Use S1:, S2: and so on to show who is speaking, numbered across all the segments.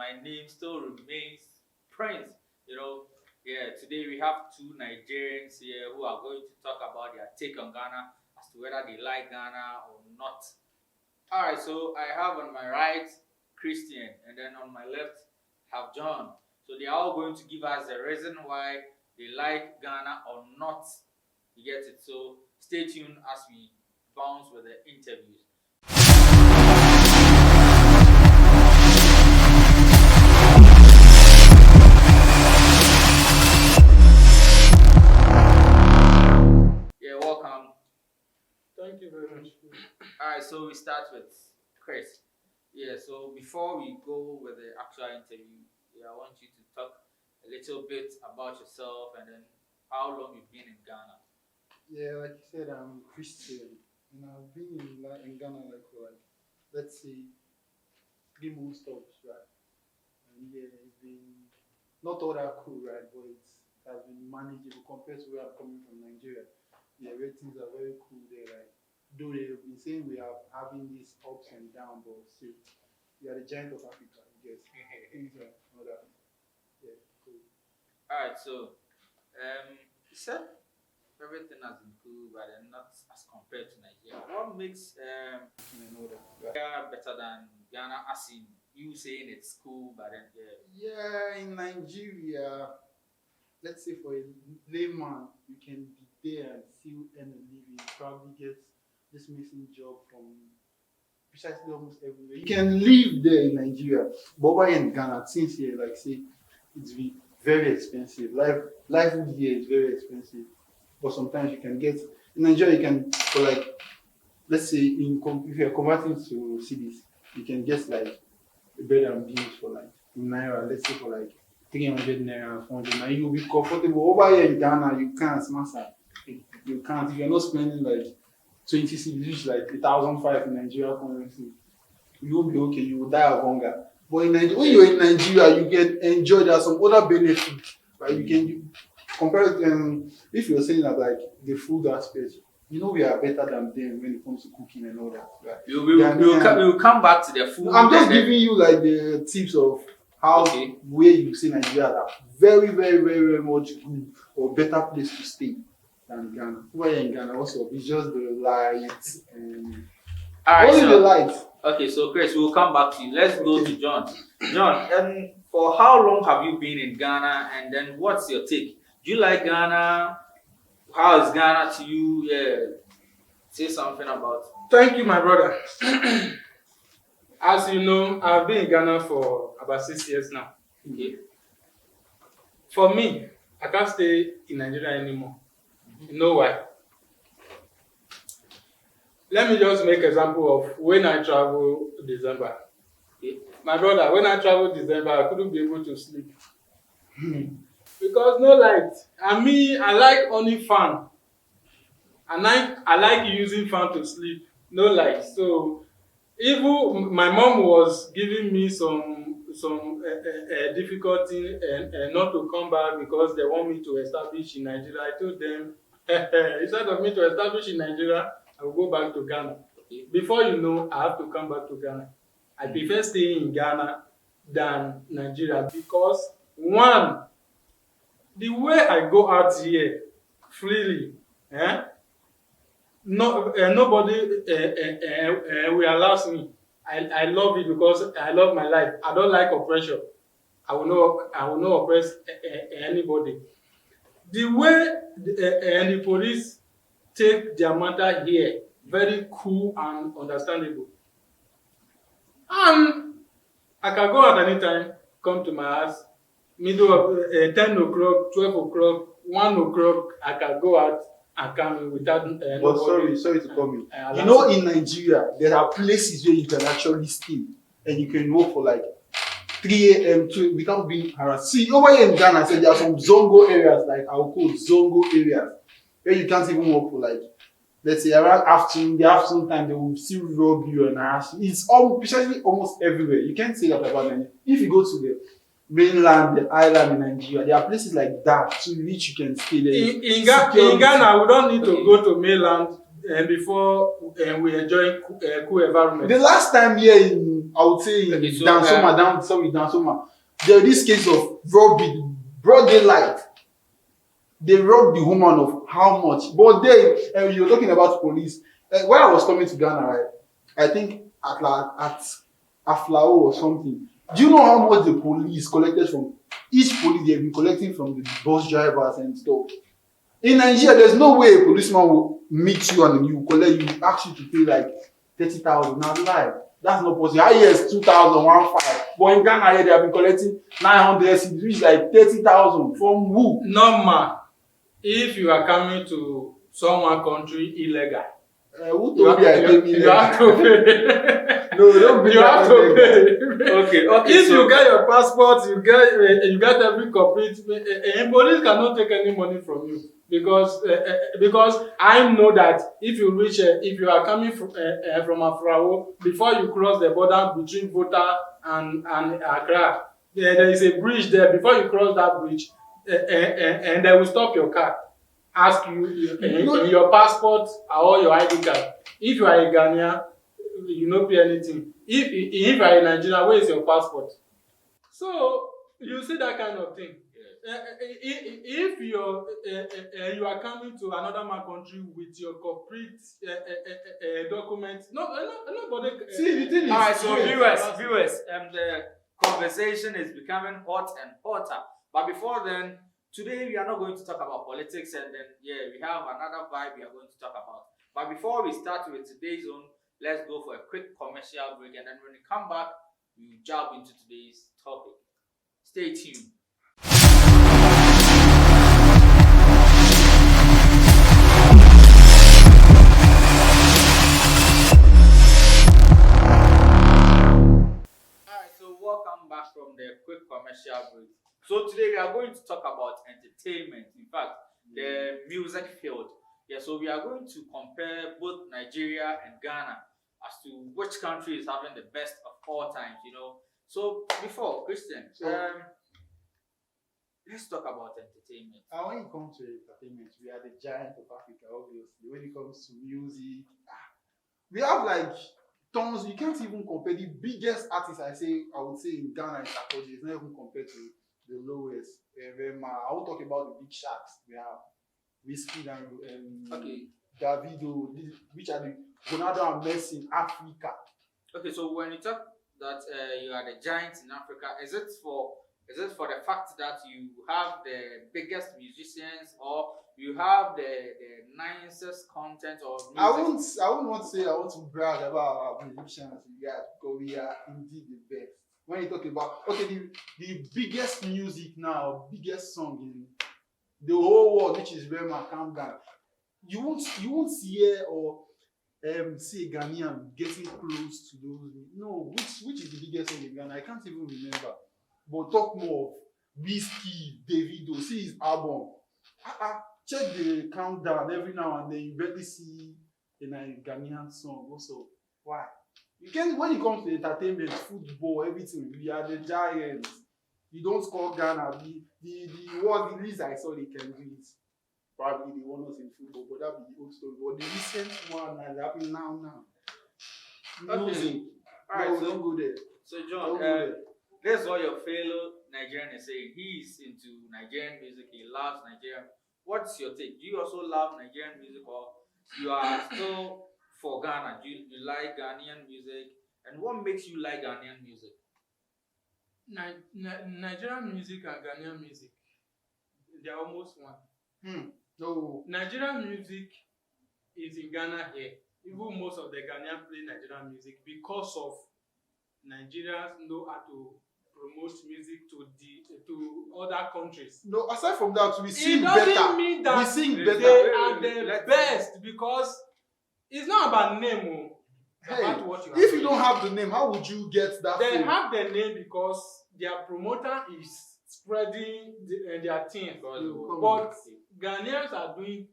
S1: my name still remains Prince. Yeah, today we have two Nigerians here who are going to talk about their take on Ghana as to whether they like Ghana or not. Alright, so I have on my right Christian and then on my left have John. So they are all going to give us the reason why they like Ghana or not. You get it? So stay tuned as we bounce with the interviews. Yeah, welcome.
S2: Thank you very much.
S1: Alright, so we start with Chris. Yeah, so before we go with the actual interview, I want you to talk a little bit about yourself and then how long you've been in Ghana.
S2: Yeah, like you said, I'm Christian, and I've been in Ghana for let's say 3 months tops, right? And yeah, it's been not all that cool, right? But it has been manageable compared to where I'm coming from, Nigeria. Yeah, where things are very cool there. Like, though they've been saying we are having these ups and downs, but still, we are the giant of Africa. I guess things are not that. Yeah, cool.
S1: Alright, so you said everything has been cool, but then not as compared to Nigeria. What makes Nigeria better than Ghana? As in you saying it's cool, but then
S2: Yeah, in Nigeria, let's say for a layman, you can be there and still earn a living, probably get this missing job from precisely almost everywhere. You can live there in Nigeria, but over here in Ghana, since here, like say, it's very expensive. Life here is very expensive. But sometimes you can get in Nigeria, you can for let's say if you're converting to cities, you can get like a bed and beans for in naira, let's say for 300 naira, 400 naira. You'll be comfortable. Over here in Ghana, you can't, master. You can't. If you're not spending 20 cedis, which is 1,005 in Nigeria currency, you will be okay. You will die of hunger. But in Nigeria, when you're in Nigeria, you get enjoy. There are some other benefits. Right? Compare it. If you're saying that the food aspect, we are better than them when it comes to cooking and all that. Right?
S1: We'll come back to the food.
S2: I'm just giving you the tips of how where you see Nigeria are very, very, very, very much good or better place to stay than Ghana. Over here in Ghana, also it's just the lights and only the lights.
S1: Okay, so Chris, we'll come back to you. Let's go to John. John, for how long have you been in Ghana, and then what's your take? Do you like Ghana? How is Ghana to you? Yeah, say something about it.
S2: Thank you, my brother. As you know, I've been in Ghana for about 6 years now.
S1: Okay.
S2: For me, I can't stay in Nigeria anymore. You know why? Let me just make example of when I travel December. Okay. My brother, when I travel December, I couldn't be able to sleep. Because no light. And me, I like only fan. And I like using fan to sleep. No light. So even my mom was giving me some difficulty and not to come back because they want me to establish in Nigeria. I told them, instead of me to establish in Nigeria, I will go back to Ghana. Okay. Before you know, I have to come back to Ghana. I prefer staying in Ghana than Nigeria because one, the way I go out here freely, nobody will allow me. I love it because I love my life. I don't like oppression. I will not oppress anybody. The way the police take their matter here, very cool and understandable. And I can go out anytime, come to my house, middle of 10 o'clock, 12 o'clock, 1 o'clock, I can go out and come in without
S3: But sorry to come in. In Nigeria, there are places where you can actually stay and you can walk for 3 a.m. without being harassed. See, over here in Ghana, there are some zongo areas, I'll call zongo areas, where you can't even walk for let's say around the afternoon time, they will still rob you and harass you. It's precisely almost everywhere. You can't say that about Nigeria. If you go to the mainland, the island in Nigeria, there are places like that to which you can stay there.
S2: In Ghana, we don't need to go to mainland.
S4: before we enjoy cool environment.
S3: The last time here in, I would say in Dansoma, there this case of robbery, broad daylight. They robbed the woman of how much? But then you're talking about police. When I was coming to Ghana, right, I think at Aflao or something. Do you know how much the police collected from each police? They've been collecting from the bus drivers and stuff. In Nigeria, there's no way a policeman will meet you and you collect you ask you to pay like 30,000. Now lie. That's not possible. Highest 2,015. But in Ghana, they have been collecting 900 cedis, which is like 30,000 from who?
S4: Normal. If you are coming to someone country illegal,
S3: who told me I came illegal?
S4: You have to pay.
S3: No, don't be
S4: You have to pay.
S1: Okay.
S4: If you get your passport, you get every complete. Police cannot take any money from you because I know that if you reach if you are coming from Afrao, before you cross the border between Volta and Accra, there is a bridge there. Before you cross that bridge, and they will stop your car, ask you your passport or your ID card. If you are a Ghanaian, you no pay anything. If you are a Nigerian, where is your passport? So you see that kind of thing. If you are coming to another man country with your complete documents, nobody.
S3: See, the thing is,
S1: all right, so viewers, the conversation is becoming hot and hotter. But before then, today we are not going to talk about politics, and then we have another vibe we are going to talk about. But before we start with today's own, let's go for a quick commercial break, and then when we come back, we jump into today's topic. Stay tuned. Alright, so welcome back from the quick commercial break. So today we are going to talk about entertainment. In fact, the music field. Yeah, so we are going to compare both Nigeria and Ghana as to which country is having the best of all times, you know. So before Christian, let's talk about entertainment.
S2: When it comes to entertainment, we are the giant of Africa, obviously. When it comes to music,
S3: we have like tons. You can't even compare the biggest artist. I would say in Ghana is Akoji. It's not even compared to the lowest. I will talk about the big sharks. We have Whiskey and Davido, which are the Ronaldo and Messi in Africa.
S1: Okay, so when you talk that you are the giants in Africa, is it for the fact that you have the biggest musicians, or you have the nicest content or music?
S3: I wouldn't want to say I want to brag about our musicians, because we are indeed the best. When you talk about the biggest music now, biggest song in the whole world, which is Rema, Calm Down, you won't hear or see a Ghanaian getting close to those. No, which is the biggest song in Ghana? I can't even remember. But talk more of Whiskey, Davido, see his album. Check the countdown every now and then. You barely see a Ghanaian song. Also, why? You can, when it comes to entertainment, football, everything, we are the giants. You don't score Ghana. The least I saw they can do it. Probably they want us in football, but that'll be the old story. But the recent one is happening now. Music.
S1: Alright,
S3: no, don't go there.
S1: So John, this is what your fellow Nigerian is saying. He's into Nigerian music. He loves Nigerian. What's your take? Do you also love Nigerian music, or you are still for Ghana? Do you like Ghanaian music? And what makes you like Ghanaian music?
S4: Nigerian music and Ghanaian music, they are almost one.
S3: No.
S4: Nigerian music is in Ghana here. Even most of the Ghanaian play Nigerian music because of Nigerians know how to promote music to other countries.
S3: No, aside from that, we sing better.
S4: It doesn't mean that
S3: we sing better.
S4: They are the best, because it's not about name. About what
S3: if you don't have the name, how would you get that?
S4: They
S3: fame?
S4: have the name because their promoter is spreading their team. But Ghanaians are doing.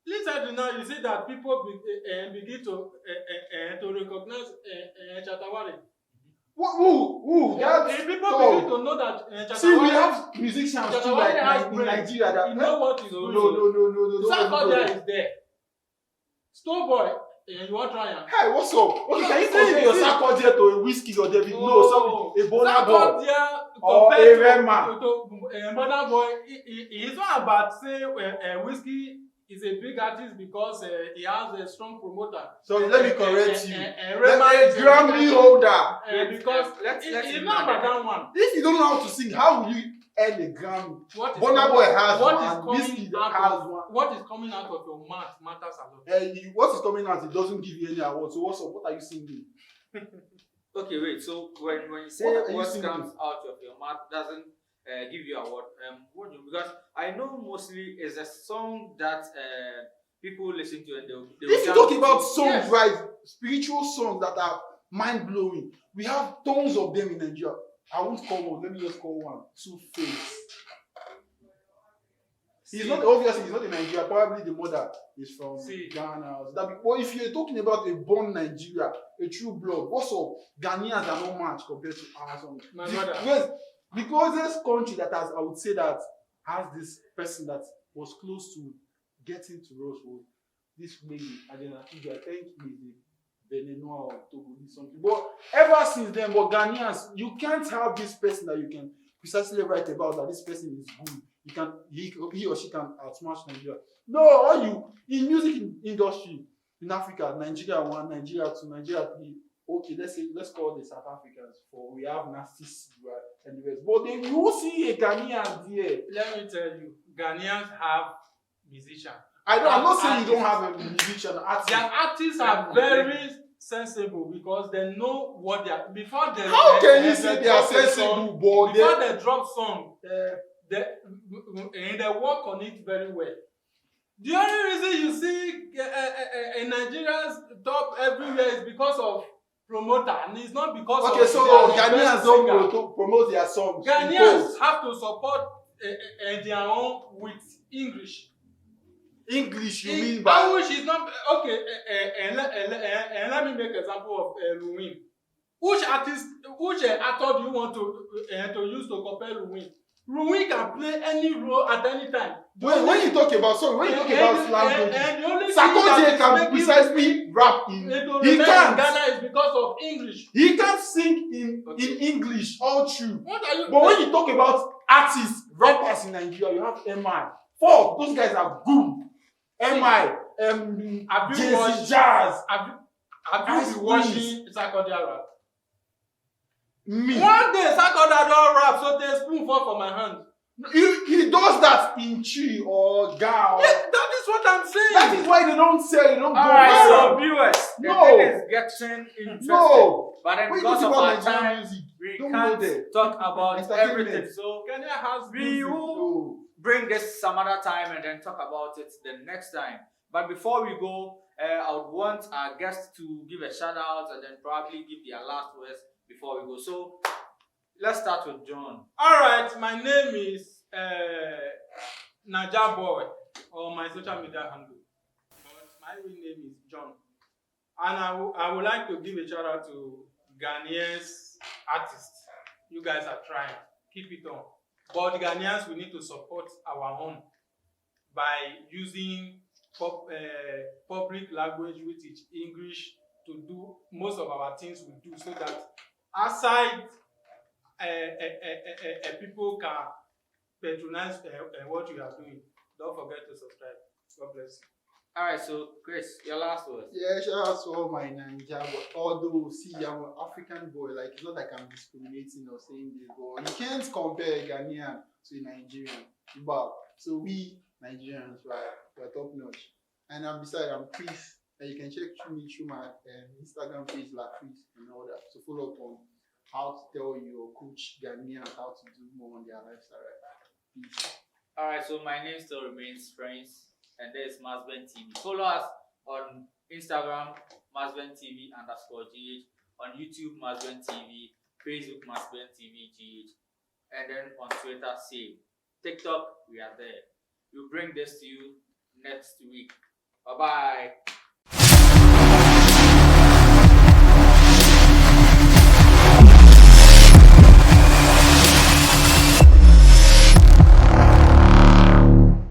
S4: Listen, now you see that people begin to recognize Chatawale.
S3: Who?
S4: People begin to know that Chatawale.
S3: See, we have musicians too, like in Nigeria. That
S4: you know what is
S3: no.
S4: Sarkodie is there. Store boy, you want try am?
S3: Hey, what's up? Okay, can you compare your Sarkodie to a whiskey or David? No, sorry, a Burna Boy.
S4: Sarkodie
S3: Or
S4: compared
S3: a Rema.
S4: to Burna Boy, it's not about say whiskey is a big artist because he has a strong promoter.
S3: So let me correct you.
S4: Rema is
S3: A Grammy holder.
S4: Because it's not about that one.
S3: If you don't know how to sing, how will you earn a Grammy?
S4: What is
S3: Burna Boy has
S4: what
S3: one,
S4: is coming
S3: Whiskey
S4: out
S3: has
S4: of
S3: one.
S4: what is coming out of your mouth matters a lot.
S3: What is coming out, it doesn't give you any award. So what's up? What are you singing?
S1: Okay, wait. So when you say
S3: What are you
S1: what
S3: singing?
S1: comes out of your mouth doesn't give you award, what do you, because I know mostly is a song that people listen to and they
S3: If you talk about songs,
S4: Yes.
S3: right, spiritual songs that are mind blowing, we have tons of them in Nigeria. I won't call one. Let me just call one. Two Face. He's not obviously he's not in Nigeria. Probably the mother is from Ghana. But if you're talking about a born Nigeria, a true blood, what's up? Ghanaians are not much compared to our song.
S4: My brother.
S3: The closest country that has, I would say, that has this person that was close to getting to us was this lady. I think maybe Beninois or Togo something. But ever since then, but Ghanaians, you can't have this person that you can precisely write about that this person is good. You can he or she can outsmash Nigeria. No, all you in music industry in Africa, Nigeria 1, Nigeria 2, Nigeria 3. Okay, let's call the South Africans for we have Narcissus and the rest. But then you will see a Ghanaian there.
S4: Let me tell you, Ghanaians have musicians.
S3: I'm not saying you don't have a musician artist.
S4: Their artists are very sensible because they know what they are. Before they
S3: How can you say they are sensible, but
S4: before they drop song, they work on it very well. The only reason you see Nigerians top everywhere is because of promoter, and it's not because of
S3: Ghanaians don't promote their songs.
S4: Ghanaians have to support their own with English.
S3: English, you mean by
S4: English is not okay. And let me make an example of Ruin. Which actor do you want to use to compare Ruin? Ruin can play any role at any time.
S3: When you talk about slang, Sarkodie can precisely rap in. He can't.
S4: Ghana is because of English.
S3: He can't sing in English all true.
S4: What are you?
S3: But when you talk about artists, rappers in Nigeria, you have MI. Those guys are good. MI, Jay-Z, Jazz.
S4: Have you been watching Sarkodie rap?
S3: Me.
S4: One day Sarkodie don't rap, so they spoon fall from my hand.
S3: He does that in Chi or Ga.
S4: Yeah, that is what I'm saying.
S3: That is why they don't sell. They don't go
S1: Alright, so
S3: viral.
S1: viewers,
S3: No.
S1: the thing is getting interesting.
S3: No.
S1: But then
S3: When you
S1: because
S3: talk
S1: of
S3: about
S1: our
S3: Nigerian
S1: time,
S3: music,
S1: we
S3: don't go
S1: can't
S3: there.
S1: talk about
S3: Entertainment.
S1: everything. So
S4: Kenya has
S1: we
S4: music.
S1: will bring this some other time and then talk about it the next time. But before we go, I would want our guests to give a shout out and then probably give their last words before we go. So let's start with John.
S4: Alright, my name is Naija Boy or my social media handle. But my real name is John. And I would like to give a shout out to Ghanaians artists. You guys are trying. Keep it on. But the Ghanaians, we need to support our own by using public language, which is English, to do most of our things we do, so that aside people can patronize what you are doing. Don't forget to subscribe. God bless you.
S1: Alright, so Chris, your last words.
S3: Yeah, shout out to all my Naija boy. Although, see, I'm an African boy. Like, it's not like I'm discriminating or saying this, but you can't compare a Ghanaian to a Nigerian. But so we Nigerians, right, we're top notch. And besides, I'm Chris, and you can check me through my Instagram page, like Chris, and all that. So follow up on how to tell your coach Ghanaians how to do more on their lifestyle. Right? Peace.
S1: Alright, so my name still remains Friends, and there's Masben TV. Follow us on Instagram, Masben TV_GH, on YouTube, Masben TV, Facebook, Masben TV_GH, and then on Twitter, same. TikTok, we are there. We'll bring this to you next week. Bye bye.